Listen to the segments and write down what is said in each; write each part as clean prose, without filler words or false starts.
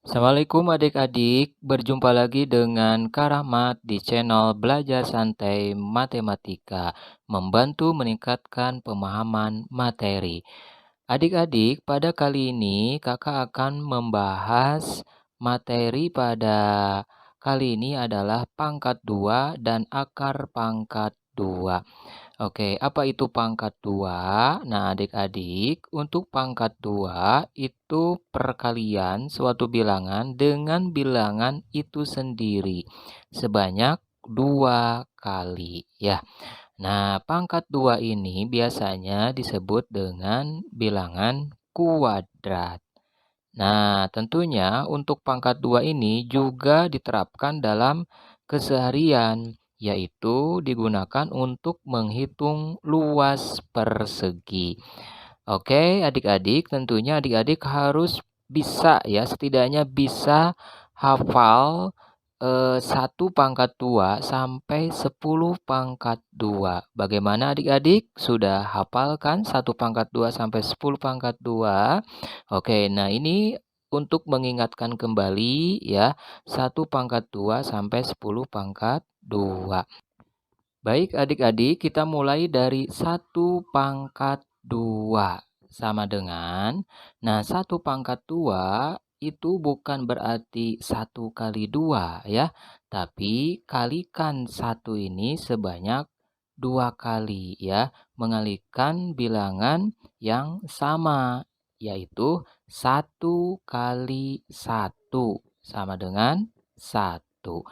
Assalamualaikum adik-adik, berjumpa lagi dengan Kak Rahmat di channel Belajar Santai Matematika, membantu meningkatkan pemahaman materi. Adik-adik, pada kali ini kakak akan membahas materi pada kali ini adalah pangkat 2 dan akar pangkat 2. Oke, apa itu pangkat 2? Nah, adik-adik, untuk pangkat 2 itu perkalian suatu bilangan dengan bilangan itu sendiri sebanyak 2 kali ya. Nah, pangkat 2 ini biasanya disebut dengan bilangan kuadrat. Nah, tentunya untuk pangkat 2 ini juga diterapkan dalam keseharian, yaitu digunakan untuk menghitung luas persegi. Oke, adik-adik, tentunya adik-adik harus bisa ya, setidaknya bisa hafal 1 pangkat 2 sampai 10 pangkat 2. Bagaimana adik-adik? Sudah hafal kan 1 pangkat 2 sampai 10 pangkat 2? Oke, nah ini untuk mengingatkan kembali ya, 1 pangkat 2 sampai 10 pangkat 2. Baik adik-adik, kita mulai dari 1 pangkat 2 sama dengan, nah 1 pangkat 2 itu bukan berarti 1 kali 2 ya, tapi kalikan 1 ini sebanyak 2 kali ya, mengalihkan bilangan yang sama, yaitu 1 kali 1 sama dengan 1.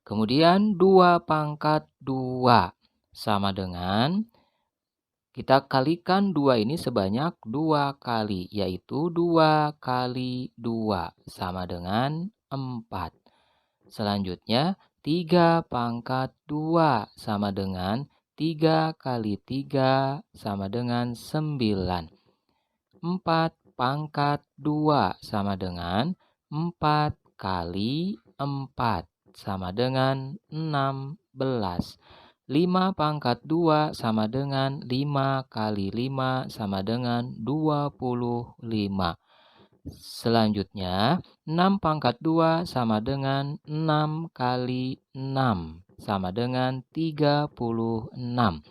Kemudian 2 pangkat 2 sama dengan, kita kalikan 2 ini sebanyak 2 kali, yaitu 2 kali 2 sama dengan 4. Selanjutnya 3 pangkat 2 sama dengan 3 kali 3 sama dengan 9. 4 pangkat 2 sama dengan 4 kali 4 sama dengan 16. 5 pangkat 2 sama dengan 5 kali 5 sama dengan 25. Selanjutnya, 6 pangkat 2 sama dengan 6 kali 6 sama dengan 36.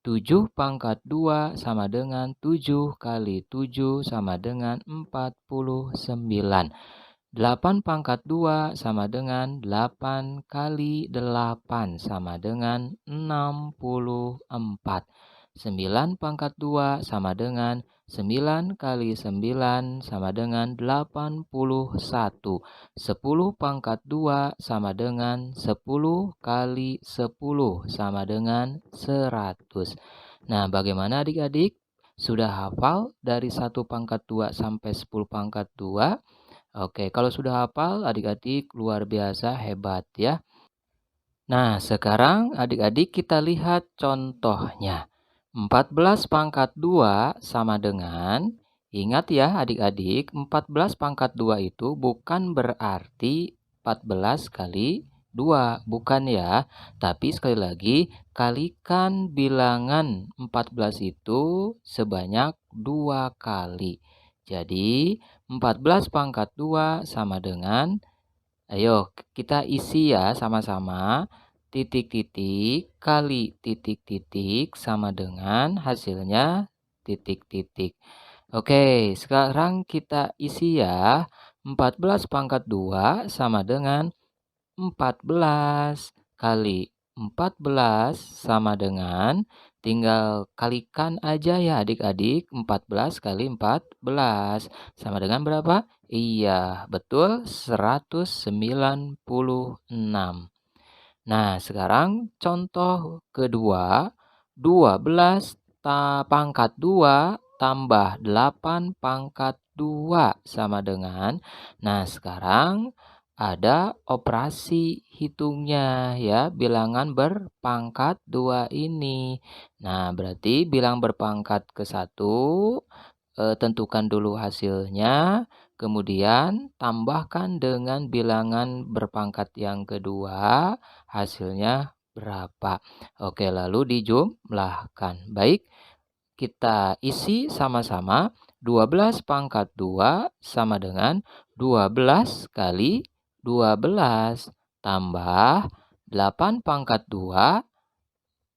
7 pangkat 2 sama dengan 7 kali 7 sama dengan 49. 8 pangkat 2 sama dengan 8 kali 8 sama dengan 64. 9 pangkat 2 sama dengan 9 kali 9 sama dengan 81. 10 pangkat 2 sama dengan 10 kali 10 sama dengan 100. Nah, bagaimana adik-adik? Sudah hafal dari 1 pangkat 2 sampai 10 pangkat 2? Oke, kalau sudah hafal, adik-adik luar biasa hebat ya. Nah, sekarang adik-adik kita lihat contohnya. 14 pangkat 2 sama dengan, ingat ya adik-adik, 14 pangkat 2 itu bukan berarti 14 kali 2, bukan ya. Tapi sekali lagi, kalikan bilangan 14 itu sebanyak 2 kali. Jadi, 14 pangkat 2 sama dengan, ayo kita isi ya sama-sama. Titik-titik kali titik-titik sama dengan hasilnya titik-titik. Oke, sekarang kita isi ya. 14 pangkat 2 sama dengan 14 kali 14 sama dengan, tinggal kalikan aja ya adik-adik, 14 kali 14 sama dengan berapa? Iya, betul, 196. Nah, sekarang contoh kedua, 12 pangkat 2 tambah 8 pangkat 2 sama dengan, nah sekarang ada operasi hitungnya ya, bilangan berpangkat 2 ini. Nah, berarti bilang berpangkat ke 1, tentukan dulu hasilnya, kemudian tambahkan dengan bilangan berpangkat yang kedua, hasilnya berapa. Oke, lalu dijumlahkan. Baik, kita isi sama-sama. 12 pangkat 2 sama dengan 12 kali 12 tambah 8 pangkat 2,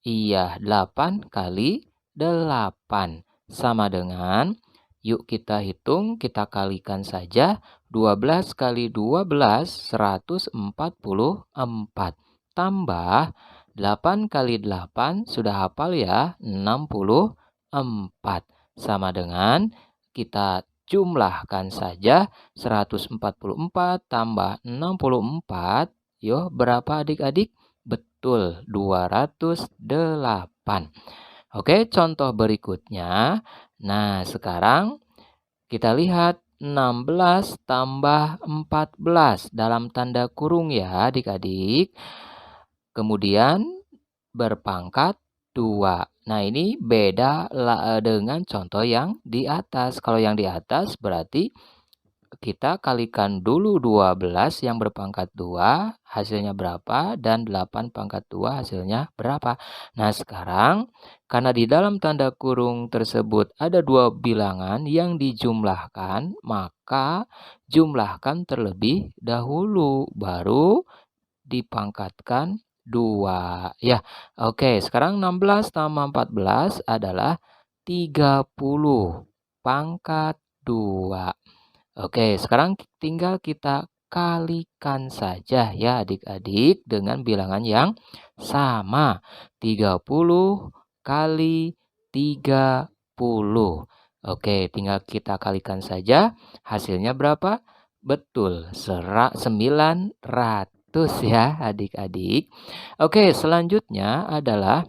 iya 8 kali 8 sama dengan, yuk kita hitung, kita kalikan saja. 12 kali 12, 144. Tambah 8 kali 8, sudah hafal ya, 64. Sama dengan, kita jumlahkan saja, 144 tambah 64. Yuk, berapa adik-adik? Betul, 208. Oke, contoh berikutnya. Nah, sekarang kita lihat 16 tambah 14 dalam tanda kurung ya adik-adik. Kemudian berpangkat 2. Nah, ini beda dengan contoh yang di atas. Kalau yang di atas berarti kita kalikan dulu 12 yang berpangkat 2, hasilnya berapa, dan 8 pangkat 2 hasilnya berapa. Nah, sekarang karena di dalam tanda kurung tersebut ada dua bilangan yang dijumlahkan, maka jumlahkan terlebih dahulu, baru dipangkatkan 2. Ya, oke. Sekarang 16 tambah 14 adalah 30 pangkat 2. Oke, sekarang tinggal kita kalikan saja ya adik-adik dengan bilangan yang sama. 30 kali 30. Oke, tinggal kita kalikan saja. Hasilnya berapa? Betul, 900 ya adik-adik. Oke, selanjutnya adalah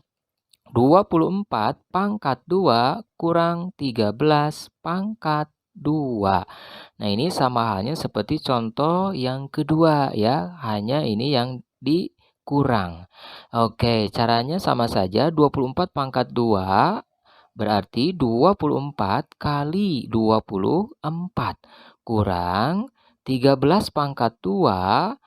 24 pangkat 2 kurang 13 pangkat 2. Nah, ini sama halnya seperti contoh yang kedua ya, hanya ini yang dikurang. Oke, caranya sama saja. 24 pangkat 2 berarti 24 kali 24 kurang 13 pangkat 2,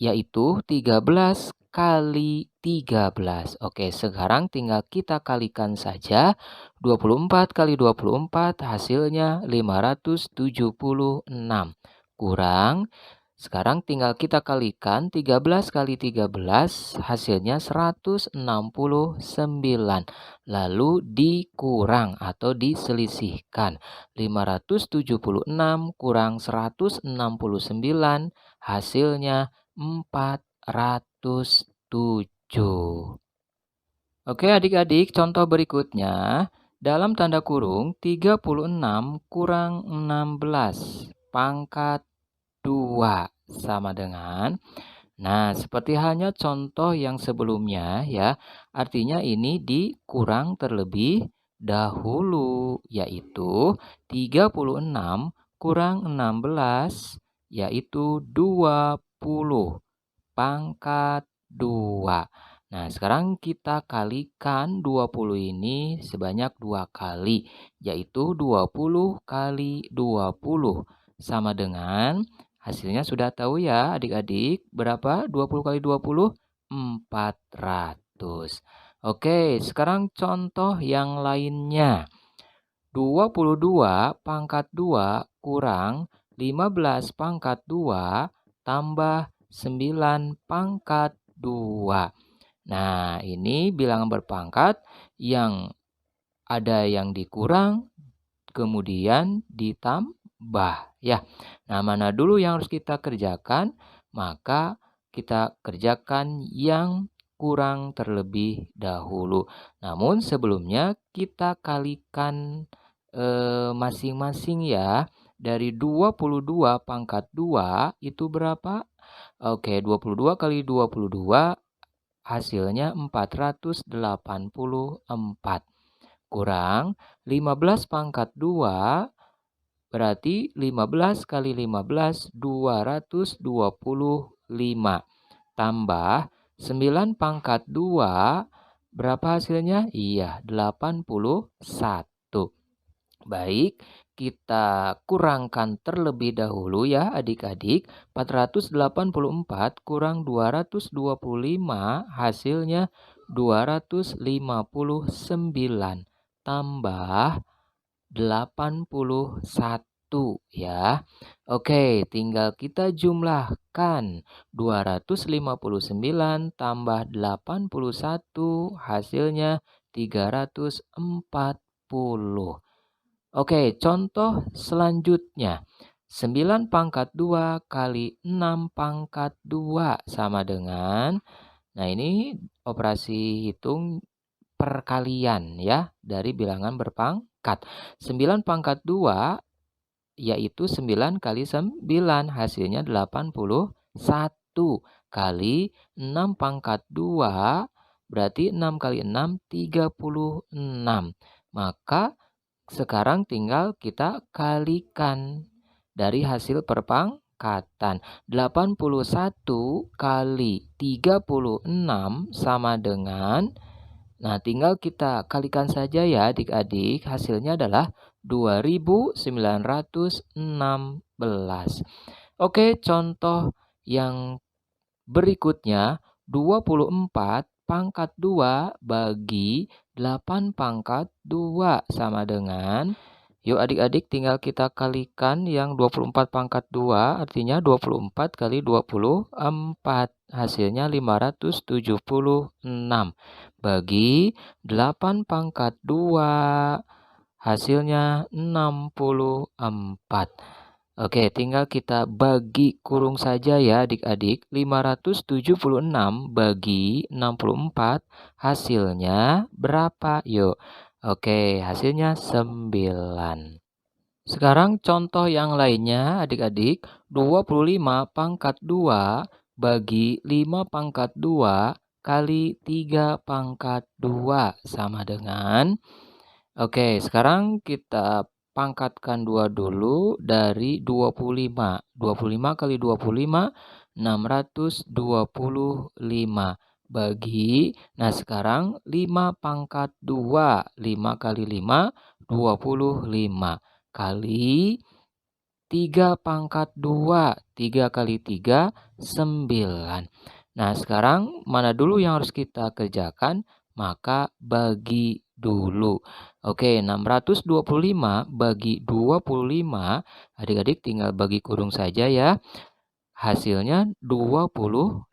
yaitu 13 kali 13. Oke, sekarang tinggal kita kalikan saja. 24 kali 24 hasilnya 576. Kurang, sekarang tinggal kita kalikan 13 kali 13 hasilnya 169. Lalu dikurang atau diselisihkan. 576 kurang 169 hasilnya 407. Oke adik-adik, contoh berikutnya. Dalam tanda kurung 36 kurang 16 pangkat 2 sama dengan. Nah, seperti halnya contoh yang sebelumnya ya. Artinya ini dikurang terlebih dahulu, yaitu 36 kurang 16, yaitu 20 pangkat 2. Nah, sekarang kita kalikan 20 ini sebanyak 2 kali, yaitu 20 kali 20 sama dengan, hasilnya sudah tahu ya adik-adik, berapa 20 kali 20? 400. Oke, sekarang contoh yang lainnya. 22 pangkat 2 kurang 15 pangkat 2 tambah 9 pangkat 2. Nah, ini bilangan berpangkat yang ada yang dikurang, kemudian ditambah. Ya, nah mana dulu yang harus kita kerjakan? Maka kita kerjakan yang kurang terlebih dahulu. Namun sebelumnya kita kalikan masing-masing ya. Dari 22 pangkat 2 itu berapa? Oke, 22 kali 22 hasilnya 484. Kurang 15 pangkat 2 berarti 15 kali 15 225. Tambah 9 pangkat 2 berapa hasilnya? Iya, 81. Baik, kita kurangkan terlebih dahulu ya adik-adik. 484 kurang 225 hasilnya 259. Tambah 81 ya. Oke, tinggal kita jumlahkan. 259 tambah 81 hasilnya 340. Oke, contoh selanjutnya. 9 pangkat 2 kali 6 pangkat 2 sama dengan, nah ini operasi hitung perkalian ya dari bilangan berpangkat. 9 pangkat 2 yaitu 9 kali 9 hasilnya 81 kali 6 pangkat 2 berarti 6 kali 6 36. Maka sekarang tinggal kita kalikan dari hasil perpangkatan. 81 kali 36 sama dengan, nah tinggal kita kalikan saja ya adik-adik, hasilnya adalah 2916. Oke, contoh yang berikutnya, 24 pangkat 2 bagi 8 pangkat 2 sama dengan, yuk adik-adik tinggal kita kalikan yang 24 pangkat 2, artinya 24 kali 24, hasilnya 576. Bagi 8 pangkat 2, hasilnya 64. Oke, tinggal kita bagi kurung saja ya adik-adik. 576 bagi 64 hasilnya berapa? Yuk. Oke, hasilnya 9. Sekarang contoh yang lainnya adik-adik. 25 pangkat 2 bagi 5 pangkat 2 kali 3 pangkat 2 sama dengan, oke, sekarang kita pangkatkan 2 dulu dari 25. 25 kali 25, 625. Bagi, nah sekarang 5 pangkat 2. 5 kali 5, 25. Kali 3 pangkat 2. 3 kali 3, 9. Nah sekarang mana dulu yang harus kita kerjakan? Maka bagi dulu. Oke, 625 bagi 25, adik-adik tinggal bagi kurung saja ya. Hasilnya 25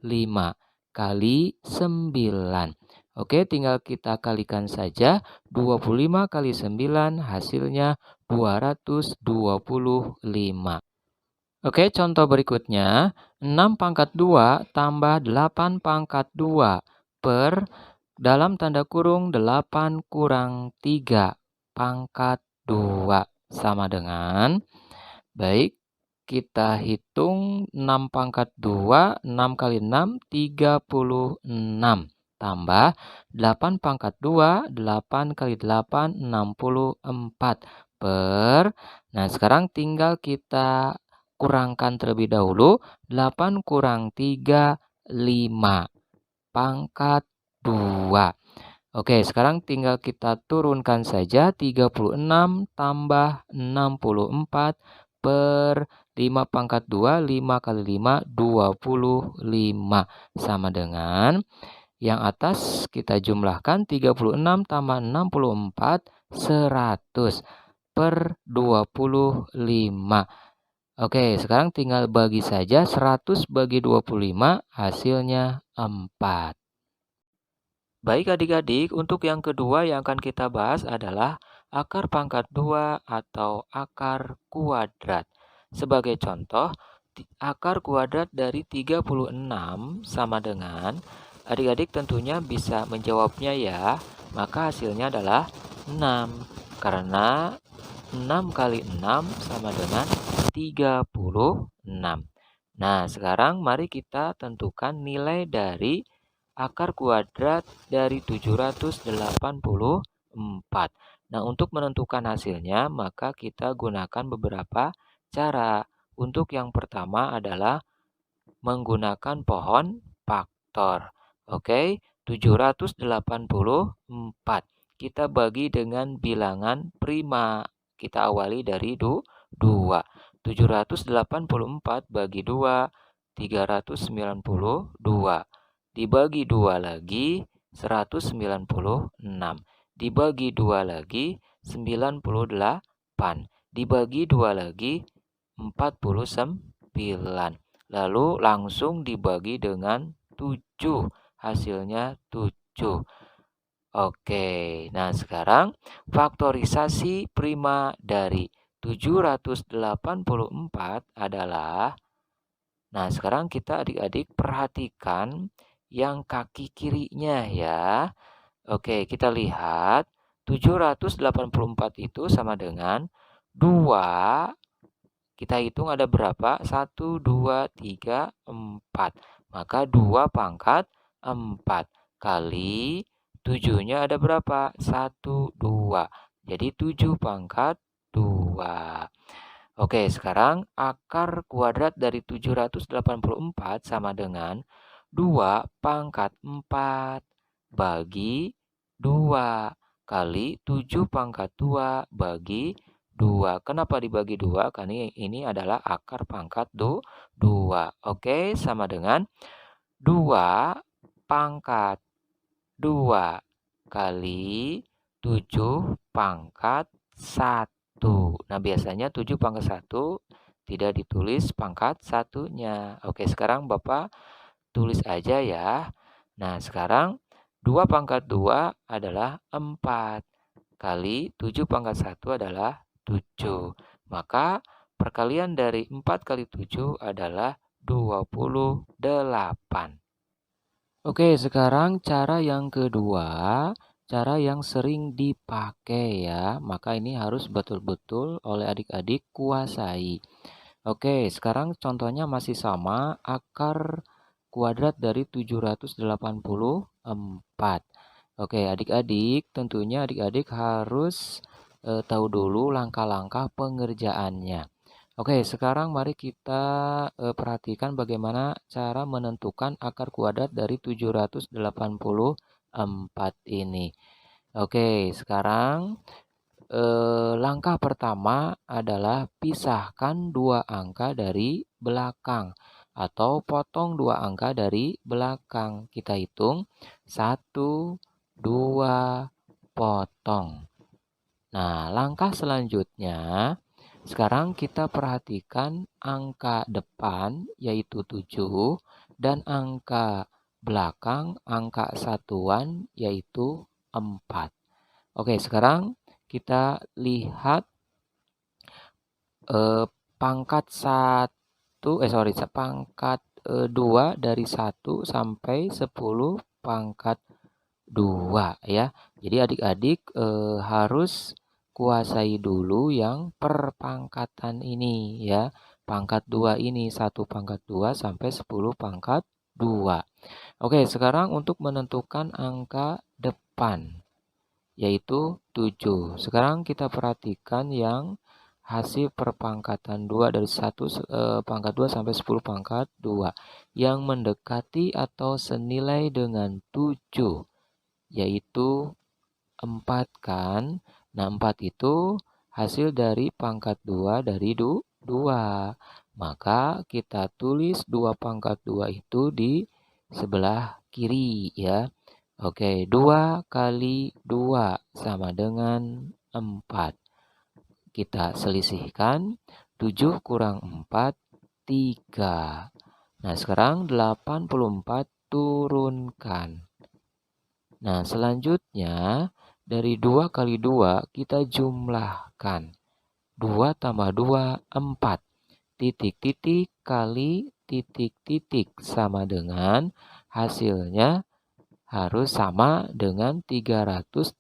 kali 9. Oke, tinggal kita kalikan saja. 25 kali 9 hasilnya 225. Oke, contoh berikutnya. 6 pangkat 2 tambah 8 pangkat 2 per dalam tanda kurung 8 kurang 3 pangkat 2 sama dengan, baik, kita hitung 6 pangkat 2, 6 kali 6, 36. Tambah 8 pangkat 2, 8 kali 8, 64. Per, nah sekarang tinggal kita kurangkan terlebih dahulu. 8 kurang 3, 5. Pangkat 2. Oke, sekarang tinggal kita turunkan saja. 36 tambah 64 per 5 pangkat 2. 5 kali 5, 25. Sama dengan yang atas kita jumlahkan. 36 tambah 64, 100 per 25. Oke, sekarang tinggal bagi saja. 100 bagi 25 hasilnya 4. Baik adik-adik, untuk yang kedua yang akan kita bahas adalah akar pangkat 2 atau akar kuadrat. Sebagai contoh, akar kuadrat dari 36 sama dengan, adik-adik tentunya bisa menjawabnya ya. Maka hasilnya adalah 6. Karena 6 kali 6 sama dengan 36. Nah, sekarang mari kita tentukan nilai dari akar kuadrat dari 784. Nah, untuk menentukan hasilnya, maka kita gunakan beberapa cara. Untuk yang pertama adalah menggunakan pohon faktor. Oke, 784. Kita bagi dengan bilangan prima. Kita awali dari 2. 784 bagi 2, 392. Dibagi 2 lagi, 196. Dibagi 2 lagi, 98. Dibagi 2 lagi 49. Lalu langsung dibagi dengan 7. Hasilnya 7. Oke, nah sekarang faktorisasi prima dari 784 adalah, nah sekarang kita adik-adik perhatikan yang kaki kirinya ya. Oke, kita lihat 784 itu sama dengan 2. Kita hitung ada berapa? 1, 2, 3, 4. Maka 2 pangkat 4 kali 7-nya ada berapa? 1, 2. Jadi 7 pangkat 2. Oke, sekarang akar kuadrat dari 784 sama dengan 2 pangkat 4 bagi 2 kali 7 pangkat 2 bagi 2. Kenapa dibagi 2? Karena ini adalah akar pangkat 2. Oke, sama dengan 2 pangkat 2 kali 7 pangkat 1. Nah, biasanya 7 pangkat 1 tidak ditulis pangkat satunya. Oke, sekarang Bapak tulis aja ya. Nah, sekarang 2 pangkat 2 adalah 4. Kali 7 pangkat 1 adalah 7. Maka perkalian dari 4 kali 7 adalah 28. Oke, sekarang cara yang kedua, cara yang sering dipakai ya. Maka ini harus betul-betul oleh adik-adik kuasai. Oke, sekarang contohnya masih sama, akar kuadrat dari 784. Oke, adik-adik, tentunya adik-adik harus tahu dulu langkah-langkah pengerjaannya. Oke, sekarang mari kita perhatikan bagaimana cara menentukan akar kuadrat dari 784 ini. Oke, sekarang langkah pertama adalah pisahkan 2 angka dari belakang atau potong 2 angka dari belakang. Kita hitung 1, 2, potong. Nah, langkah selanjutnya, sekarang kita perhatikan angka depan yaitu 7 dan angka belakang, angka satuan yaitu 4. Oke, sekarang kita lihat pangkat 2 dari 1 sampai 10 pangkat 2 ya. Jadi adik-adik harus kuasai dulu yang perpangkatan ini ya. Pangkat 2 ini 1 pangkat 2 sampai 10 pangkat 2. Oke, sekarang untuk menentukan angka depan yaitu 7. Sekarang kita perhatikan yang hasil perpangkatan 2 dari 1 pangkat 2 sampai 10 pangkat 2 yang mendekati atau senilai dengan 7 yaitu 4 kan. Nah, 4 itu hasil dari pangkat 2 dari 2. Maka kita tulis 2 pangkat 2 itu di sebelah kiri ya. Oke, 2 kali 2 sama dengan 4. Kita selisihkan 7 kurang 4, 3. Nah, sekarang 84 turunkan. Nah, selanjutnya dari 2 kali 2 kita jumlahkan. 2 tambah 2, 4. Titik-titik kali titik-titik sama dengan hasilnya harus sama dengan 384.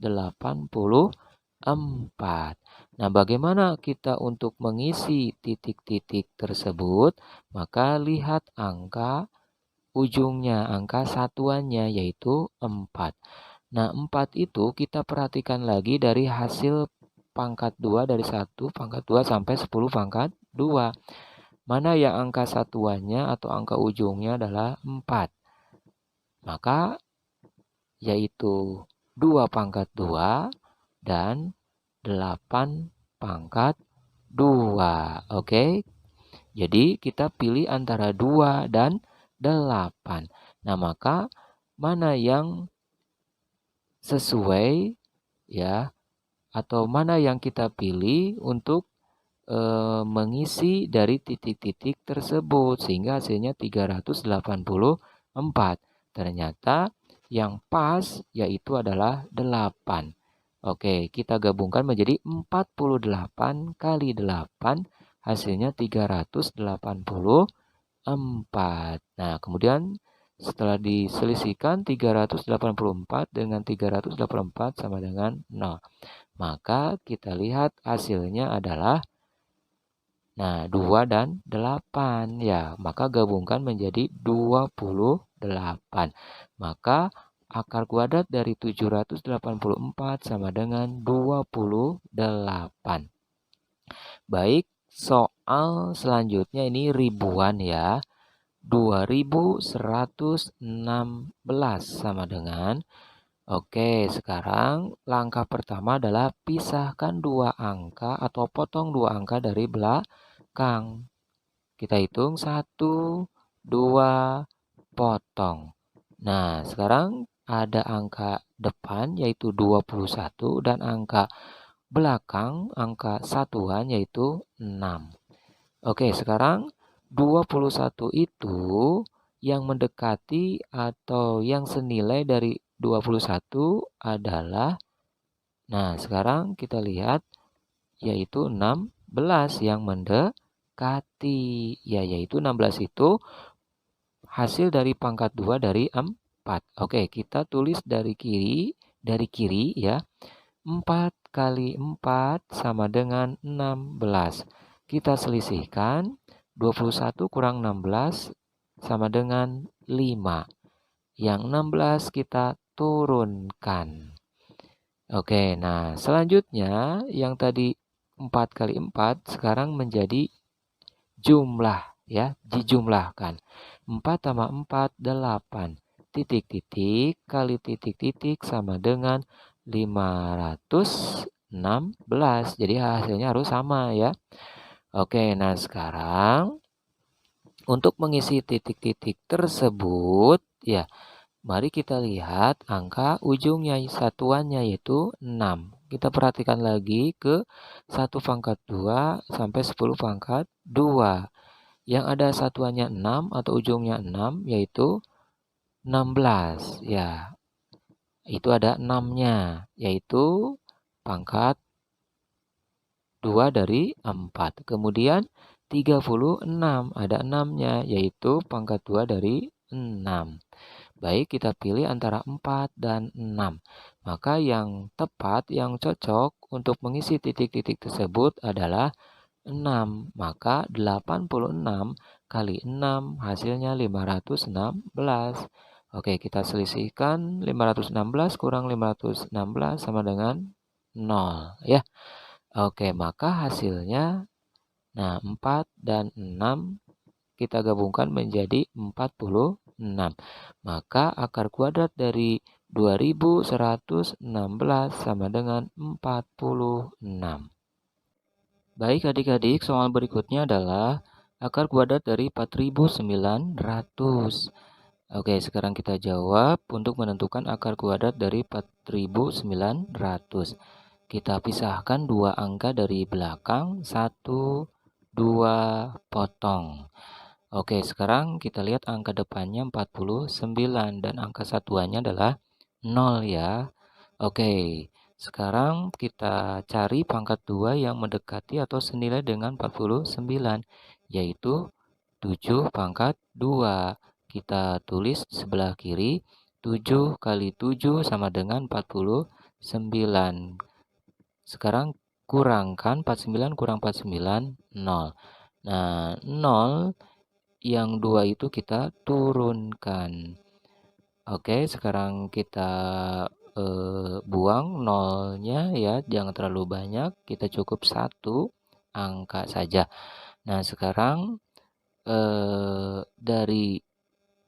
Nah, bagaimana kita untuk mengisi titik-titik tersebut? Maka lihat angka ujungnya, angka satuannya yaitu 4. Nah, 4 itu kita perhatikan lagi dari hasil pangkat 2 dari 1 pangkat 2 sampai 10 pangkat 2. Mana yang angka satuannya atau angka ujungnya adalah 4. Maka yaitu 2 pangkat 2 dan 8 pangkat 2. Oke. Jadi kita pilih antara 2 dan 8. Nah, maka mana yang sesuai ya atau mana yang kita pilih untuk mengisi dari titik-titik tersebut sehingga hasilnya 384. Ternyata yang pas yaitu adalah 8. Oke, kita gabungkan menjadi 48 kali 8 hasilnya 384. Nah, kemudian setelah diselisihkan 384 dengan 384 sama dengan 0. Maka kita lihat hasilnya adalah 2 dan 8 ya, maka gabungkan menjadi 28. Maka akar kuadrat dari 784 sama dengan 28. Baik, soal selanjutnya ini ribuan ya. 2116 sama dengan. Oke, sekarang langkah pertama adalah pisahkan dua angka atau potong dua angka dari belakang. Kita hitung 1, 2, potong. Nah, sekarang ada angka depan yaitu 21 dan angka belakang, angka satuan yaitu 6. Oke, sekarang 21 itu yang mendekati atau yang senilai dari 21 adalah, nah sekarang kita lihat yaitu 16 yang mendekati. Ya, yaitu 16 itu hasil dari pangkat 2 dari 4. Oke, kita tulis dari kiri ya. 4 kali 4 sama dengan 16. Kita selisihkan 21 kurang 16 sama dengan 5. Yang 16 kita turunkan. Oke, nah selanjutnya yang tadi 4 kali 4 sekarang menjadi jumlah ya, dijumlahkan. 4 tambah 4, 8. Titik-titik kali titik-titik sama dengan 516. Jadi hasilnya harus sama ya. Oke, nah sekarang untuk mengisi titik-titik tersebut ya, mari kita lihat angka ujungnya satuannya yaitu 6. Kita perhatikan lagi ke 1 pangkat 2 sampai 10 pangkat 2. Yang ada satuannya 6 atau ujungnya 6 yaitu 16. Ya, itu ada 6-nya yaitu pangkat 2 dari 4. Kemudian 36 ada 6-nya yaitu pangkat 2 dari 6. Baik, kita pilih antara 4 dan 6. Maka yang tepat, yang cocok untuk mengisi titik-titik tersebut adalah 6. Maka 86 kali 6 hasilnya 516. Oke, kita selisihkan 516 kurang 516 sama dengan 0 ya. Oke, maka hasilnya 4 dan 6 kita gabungkan menjadi 46. Maka akar kuadrat dari 2116 sama dengan 46. Baik adik-adik, soal berikutnya adalah akar kuadrat dari 4900. Oke, sekarang kita jawab untuk menentukan akar kuadrat dari 4900. Kita pisahkan dua angka dari belakang, 1, 2, potong. Oke, sekarang kita lihat angka depannya 49 dan angka satuannya adalah 0 ya. Oke, sekarang kita cari pangkat 2 yang mendekati atau senilai dengan 49, yaitu 7 pangkat 2. Kita tulis sebelah kiri, 7 kali 7 sama dengan 49. Sekarang kurangkan 49 kurang 49, 0. Nah, 0 yang 2 itu kita turunkan. Oke, sekarang kita buang nolnya ya, jangan terlalu banyak, kita cukup 1 angka saja. Nah, sekarang dari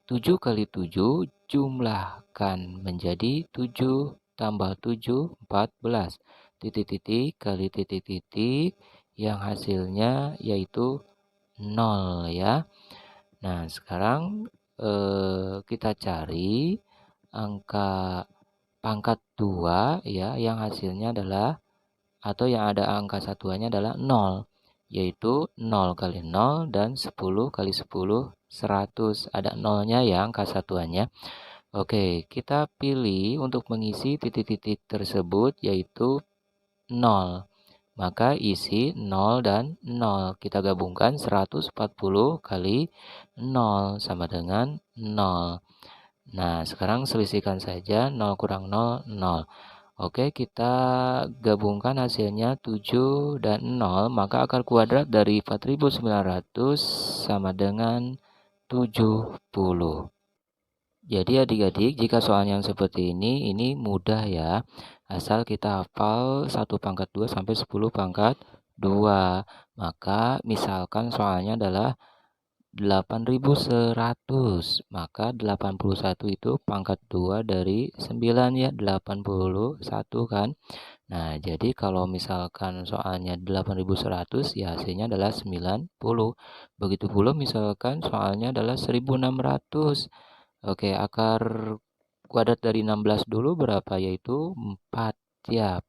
7 kali 7 jumlahkan menjadi 7 tambah 7, 14. Titik-titik kali titik-titik yang hasilnya yaitu 0 ya. Nah, sekarang kita cari angka pangkat 2 ya yang hasilnya adalah atau yang ada angka satuannya adalah 0, yaitu 0 kali 0 dan 10 kali 10, 100. Ada nolnya ya angka satuannya. Oke, kita pilih untuk mengisi titik-titik tersebut yaitu 0. Maka isi 0 dan 0. Kita gabungkan 140 kali 0 sama dengan 0. Nah, sekarang selisihkan saja 0 kurang 0, 0. Oke, kita gabungkan hasilnya 7 dan 0, maka akar kuadrat dari 4900 sama dengan 70. Jadi adik-adik, jika soalnya yang seperti ini mudah ya. Asal kita hafal 1 pangkat 2 sampai 10 pangkat 2. Maka misalkan soalnya adalah 8100. Maka 81 itu pangkat 2 dari 9 ya, 81 kan. Nah, jadi kalau misalkan soalnya 8100 ya hasilnya adalah 90. Begitu pula misalkan soalnya adalah 1600. Oke, akar kuadrat dari 16 dulu berapa? Yaitu 4 ya.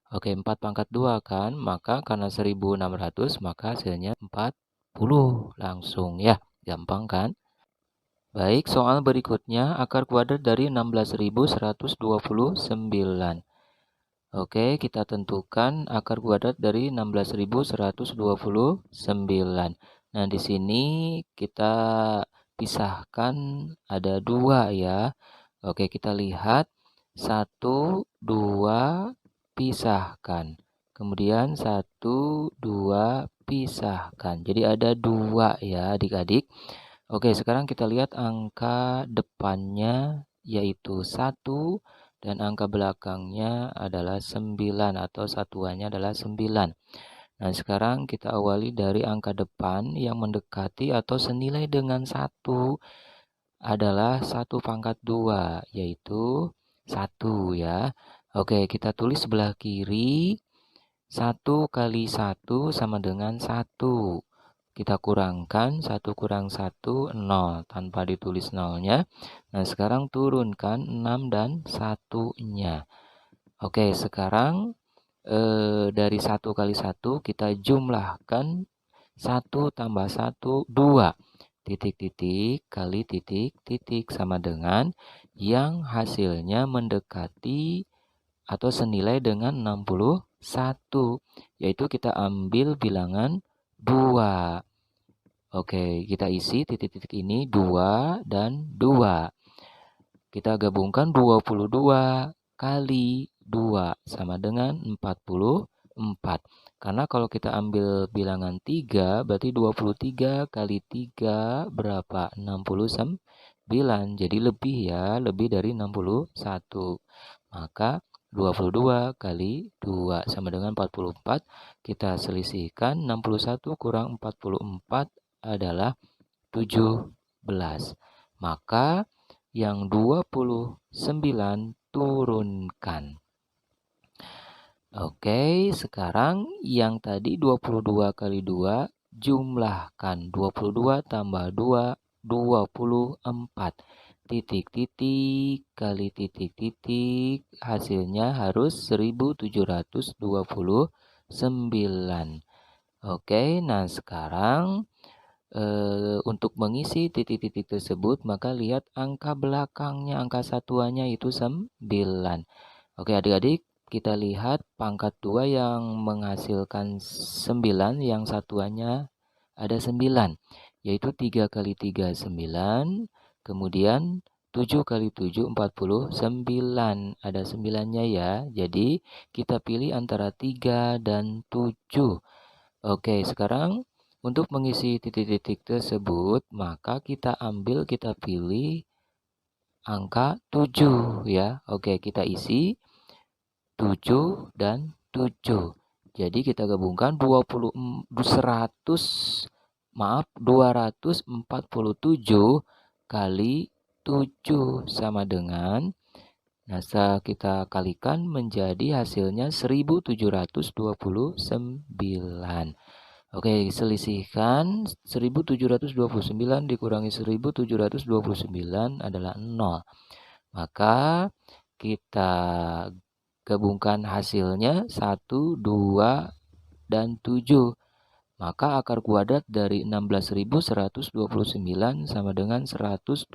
Oke, 4 pangkat 2 kan? Maka karena 1600 maka hasilnya 40 langsung ya. Gampang kan? Baik, soal berikutnya akar kuadrat dari 16.129. Oke, kita tentukan akar kuadrat dari 16.129. Nah, di sini kita pisahkan ada 2 ya. Oke, kita lihat 1, 2, pisahkan. Kemudian 1, 2, pisahkan. Jadi ada 2 ya adik-adik. Oke, sekarang kita lihat angka depannya yaitu 1 dan angka belakangnya adalah 9 atau satuannya adalah 9. Nah, sekarang kita awali dari angka depan yang mendekati atau senilai dengan 1 adalah 1 pangkat 2, yaitu 1 ya. Oke, kita tulis sebelah kiri 1 kali 1 sama dengan 1. Kita kurangkan 1 kurang 1, 0. Tanpa ditulis nolnya. Nah, sekarang turunkan 6 dan 1-nya. Oke, sekarang dari 1 kali 1 kita jumlahkan 1 tambah 1, 2. Titik-titik kali titik-titik sama dengan yang hasilnya mendekati atau senilai dengan 61. Yaitu kita ambil bilangan 2. Oke, kita isi titik-titik ini 2 dan 2. Kita gabungkan 22 kali 2 sama dengan 44. Karena kalau kita ambil bilangan 3, berarti 23 kali 3 berapa? 69. Jadi lebih ya, lebih dari 61. Maka 22 kali 2 sama dengan 44. Kita selisihkan 61 kurang 44 adalah 17. Maka yang 29 turunkan. Oke, sekarang yang tadi 22 kali 2 jumlahkan. 22 tambah 2, 24. Titik-titik kali titik-titik hasilnya harus 1729. Oke, nah sekarang untuk mengisi titik-titik tersebut maka lihat angka belakangnya, angka satuannya itu 9. Oke adik-adik, kita lihat pangkat 2 yang menghasilkan 9, yang satuannya ada 9, yaitu 3 kali 3 9, kemudian 7 kali 7 49, ada 9-nya ya. Jadi kita pilih antara 3 dan 7. Oke, sekarang untuk mengisi titik-titik tersebut, maka kita pilih angka 7 ya. Oke, kita isi 7 dan 7. Jadi kita gabungkan 247 kali 7 sama dengan, nah setelah kita kalikan menjadi hasilnya 1729. Oke, selisihkan 1729 dikurangi 1729 adalah 0. Maka kita gabungkan hasilnya 1, 2, dan 7. Maka akar kuadrat dari 16.129 sama dengan 127.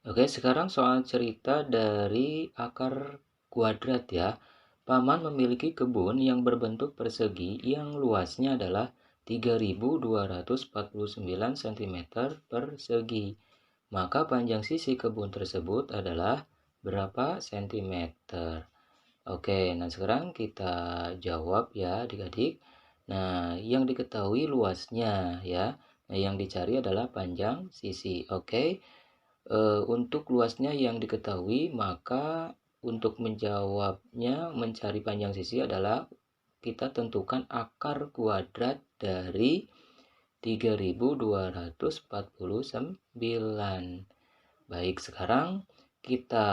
Oke, sekarang soal cerita dari akar kuadrat ya. Paman memiliki kebun yang berbentuk persegi yang luasnya adalah 3.249 cm persegi. Maka panjang sisi kebun tersebut adalah berapa sentimeter? Oke, nah sekarang kita jawab ya adik-adik. Nah, yang diketahui luasnya ya. Nah, yang dicari adalah panjang sisi. Oke, untuk luasnya yang diketahui, maka untuk menjawabnya mencari panjang sisi adalah kita tentukan akar kuadrat dari 3.249. Baik, sekarang kita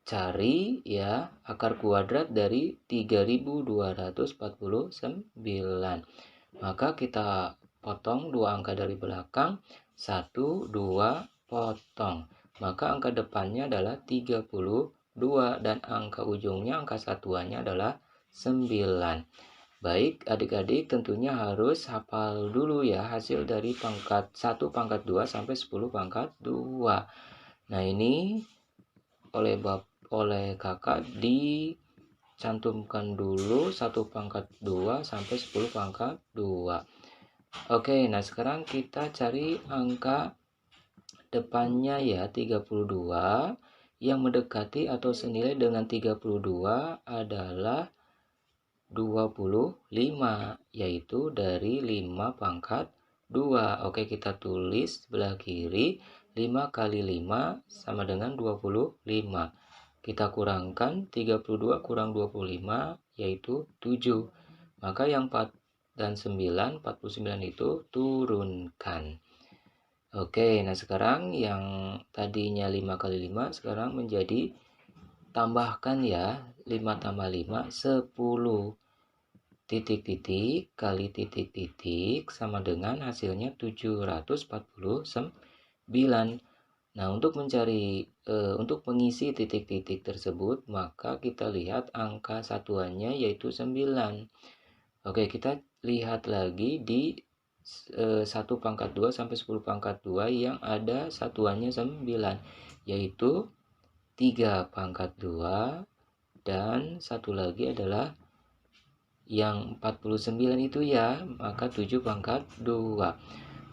cari ya akar kuadrat dari 3.249. Maka kita potong dua angka dari belakang, 1, 2, potong. Maka angka depannya adalah 32 dan angka ujungnya, angka satuannya adalah 9. Baik, adik-adik tentunya harus hafal dulu ya hasil dari pangkat 1 pangkat 2 sampai 10 pangkat 2. Nah, ini oleh kakak dicantumkan dulu 1 pangkat 2 sampai 10 pangkat 2. Oke, nah sekarang kita cari angka depannya ya, 32 yang mendekati atau senilai dengan 32 adalah 25, yaitu dari 5 pangkat 2. Oke, kita tulis sebelah kiri, 5 kali 5 sama dengan 25. Kita kurangkan 32 kurang 25, yaitu 7. Maka yang 4 dan 9, 49 itu turunkan. Oke, nah sekarang yang tadinya 5 kali 5, sekarang menjadi tambahkan ya, 5 tambah 5, 10. Titik-titik kali titik-titik sama dengan hasilnya 749. Nah, untuk mengisi titik-titik tersebut, maka kita lihat angka satuannya yaitu 9. Oke, kita lihat lagi di 1 pangkat 2 sampai 10 pangkat 2 yang ada satuannya 9, yaitu 3 pangkat 2 dan satu lagi adalah yang 49 itu ya, maka 7 pangkat 2.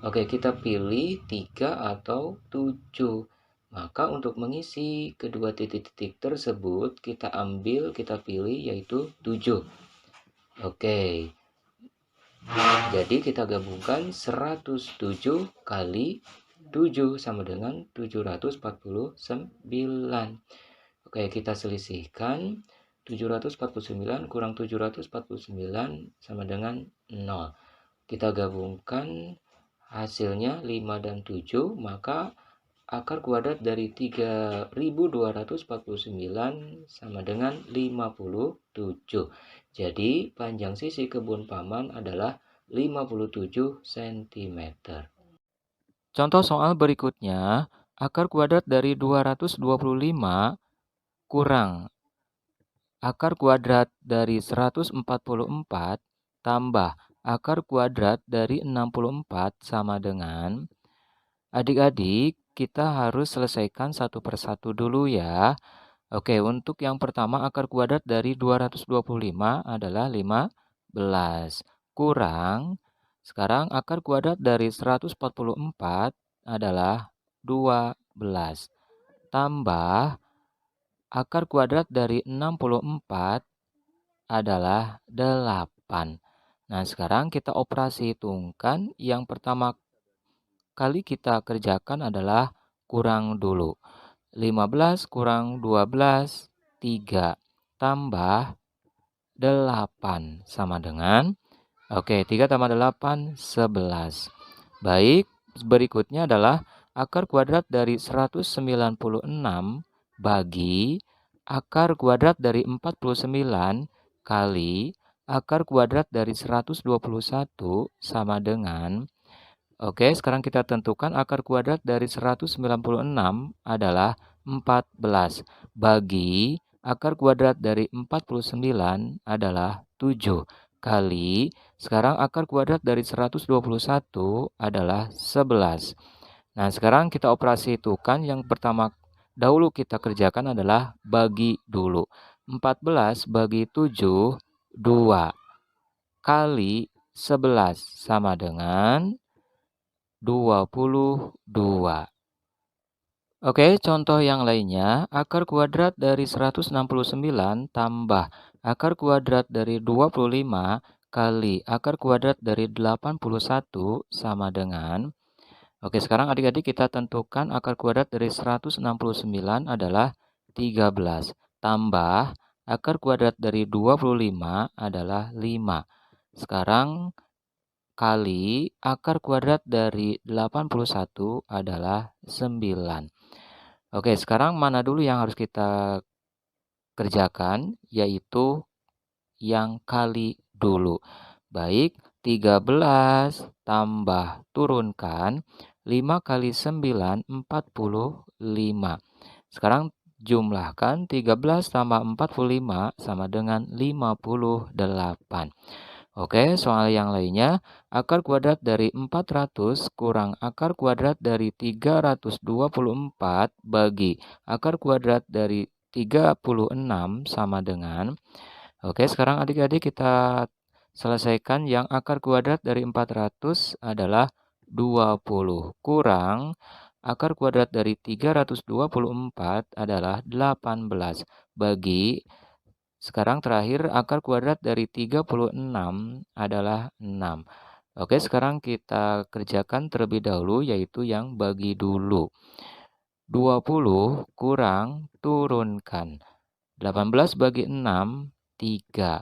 Oke, kita pilih 3 atau 7. Maka untuk mengisi kedua titik-titik tersebut, kita pilih yaitu 7. Oke, jadi kita gabungkan 107 kali 7 sama dengan 749. Oke, kita selisihkan. 749 kurang 749 sama dengan 0. Kita gabungkan hasilnya 5 dan 7, maka akar kuadrat dari 3.249 sama dengan 57. Jadi panjang sisi kebun paman adalah 57 cm. Contoh soal berikutnya, akar kuadrat dari 225 kurang akar kuadrat dari 144 tambah akar kuadrat dari 64 sama dengan, adik-adik, kita harus selesaikan satu persatu dulu ya. Oke, untuk yang pertama akar kuadrat dari 225 adalah 15 kurang, sekarang akar kuadrat dari 144 adalah 12 tambah akar kuadrat dari 64 adalah 8. Nah, sekarang kita operasi hitungkan. Yang pertama kali kita kerjakan adalah kurang dulu. 15 kurang 12, 3. Tambah 8 sama dengan, oke, 3 tambah 8, 11. Baik, berikutnya adalah akar kuadrat dari 196 bagi akar kuadrat dari 49 kali akar kuadrat dari 121 sama dengan, oke, sekarang kita tentukan akar kuadrat dari 196 adalah 14. Bagi akar kuadrat dari 49 adalah 7. Kali, sekarang akar kuadrat dari 121 adalah 11. Nah, sekarang kita operasi hitungkan. Yang pertama dahulu kita kerjakan adalah bagi dulu. 14 bagi 7, 2. Kali 11 sama dengan 22. Oke, contoh yang lainnya, akar kuadrat dari 169 tambah akar kuadrat dari 25 kali akar kuadrat dari 81 sama dengan. Oke, sekarang adik-adik kita tentukan akar kuadrat dari 169 adalah 13 tambah akar kuadrat dari 25 adalah 5. Sekarang kali akar kuadrat dari 81 adalah 9. Oke, sekarang mana dulu yang harus kita kerjakan? Yaitu yang kali dulu. Baik, 13 tambah turunkan 5 kali 9, 45. Sekarang jumlahkan 13 tambah 45 sama dengan 58. Oke, soal yang lainnya, akar kuadrat dari 400 kurang akar kuadrat dari 324 bagi akar kuadrat dari 36 sama dengan. Oke, sekarang adik-adik kita selesaikan. Yang akar kuadrat dari 400 adalah 20 kurang akar kuadrat dari 324 adalah 18 bagi. Sekarang terakhir akar kuadrat dari 36 adalah 6. Oke, sekarang kita kerjakan terlebih dahulu yaitu yang bagi dulu. 20 kurang turunkan 18 bagi 6, 3.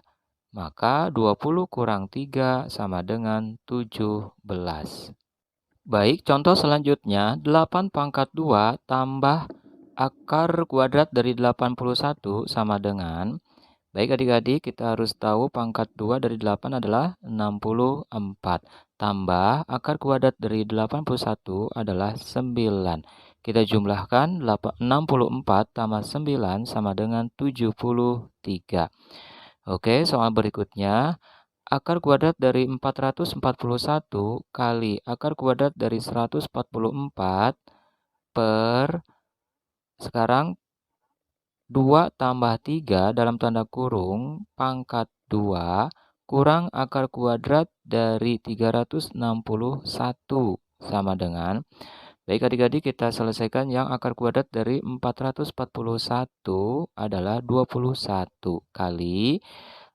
Maka 20 kurang 3 sama dengan 17. Baik, contoh selanjutnya 8 pangkat 2 tambah akar kuadrat dari 81 sama dengan. Baik adik-adik, kita harus tahu pangkat 2 dari 8 adalah 64. Tambah akar kuadrat dari 81 adalah 9. Kita jumlahkan 64 tambah 9 sama dengan 73. Oke, soal berikutnya. Akar kuadrat dari 441 kali akar kuadrat dari 144 per sekarang 2 tambah 3 dalam tanda kurung pangkat 2 kurang akar kuadrat dari 361 sama dengan. Baik adik-adik, kita selesaikan. Yang akar kuadrat dari 441 adalah 21 kali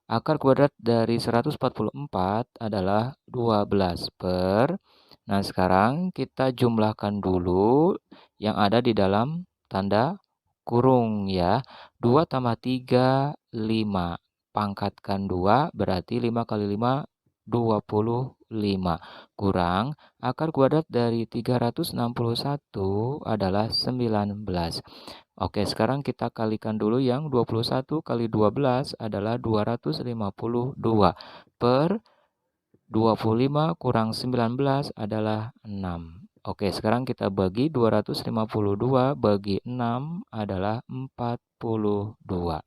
akar kuadrat dari 144 adalah 12 per. Nah, sekarang kita jumlahkan dulu yang ada di dalam tanda kurung ya. 2 tambah 3, 5. Pangkatkan 2 berarti 5 kali 5, 25. Kurang akar kuadrat dari 361 adalah 19. Oke, sekarang kita kalikan dulu. Yang 21 kali 12 adalah 252 per 25 kurang 19 adalah 6. Oke, sekarang kita bagi 252 bagi 6 adalah 42.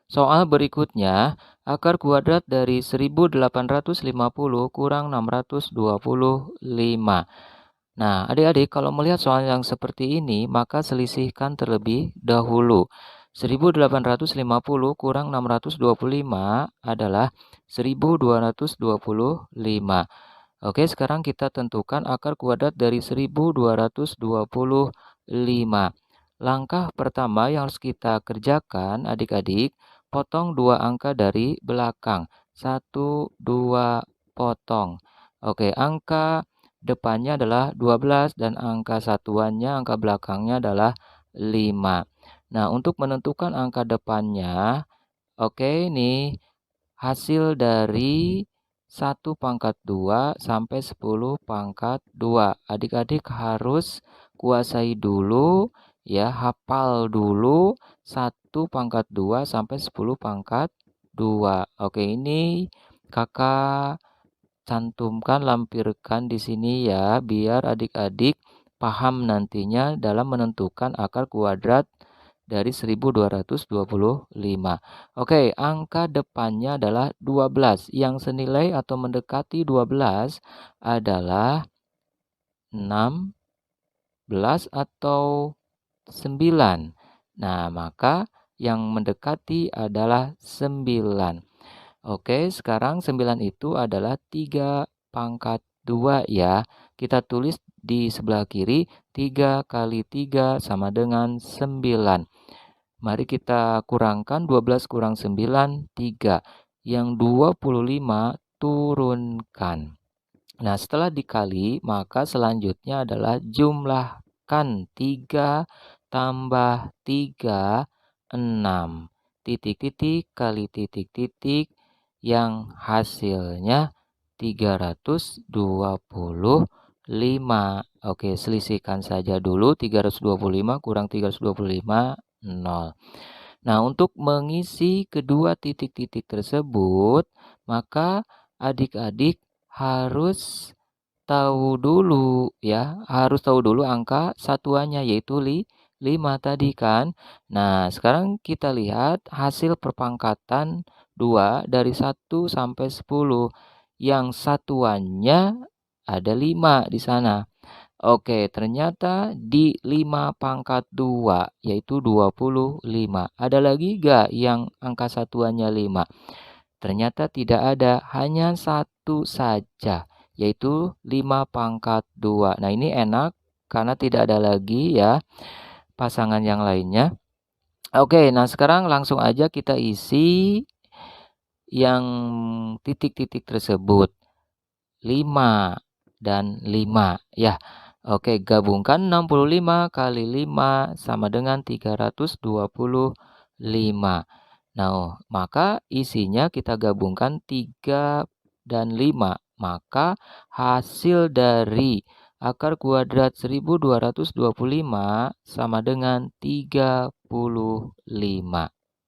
Soal berikutnya, akar kuadrat dari 1850 kurang 625. Nah, adik-adik, kalau melihat soal yang seperti ini, maka selisihkan terlebih dahulu. 1850 kurang 625 adalah 1225. Oke, sekarang kita tentukan akar kuadrat dari 1225. Langkah pertama yang harus kita kerjakan, adik-adik, potong 2 angka dari belakang. 1, 2, potong. Oke, angka depannya adalah 12 dan angka satuannya, angka belakangnya adalah 5. Nah, untuk menentukan angka depannya, oke, ini hasil dari 1 pangkat 2 sampai 10 pangkat 2. Adik-adik harus kuasai dulu ya, hafal dulu 1 pangkat 2 sampai 10 pangkat 2. Oke, ini Kakak cantumkan, lampirkan di sini ya, biar adik-adik paham nantinya dalam menentukan akar kuadrat dari 1225. Oke, angka depannya adalah 12. Yang senilai atau mendekati 12 adalah 16 atau 9. Nah, maka yang mendekati adalah 9. Oke, sekarang 9 itu adalah 3 pangkat 2 ya. Kita tulis di sebelah kiri, 3 kali 3 sama dengan 9. Mari kita kurangkan 12 kurang 9, 3. Yang 25 turunkan. Nah, setelah dikali, maka selanjutnya adalah jumlahkan 3 tambah 3, 6. Titik-titik kali titik-titik yang hasilnya 325. Oke, selisihkan saja dulu. 325 kurang 325, 0. Nah, untuk mengisi kedua titik-titik tersebut, maka adik-adik harus tahu dulu ya, harus tahu dulu angka satuannya yaitu 5 tadi kan. Nah, sekarang kita lihat hasil perpangkatan 2 dari 1 sampai 10. Yang satuannya ada 5 di sana. Oke, ternyata di 5 pangkat 2 yaitu 25. Ada lagi gak yang angka satuannya 5? Ternyata tidak ada, hanya satu saja, yaitu 5 pangkat 2. Nah, ini enak karena tidak ada lagi ya pasangan yang lainnya. Oke, nah sekarang langsung aja kita isi yang titik-titik tersebut. 5 dan 5 ya. Oke, gabungkan 65 kali 5 sama dengan 325. Nah, maka isinya kita gabungkan 3 dan 5. Maka hasil dari akar kuadrat 1225 sama dengan 35.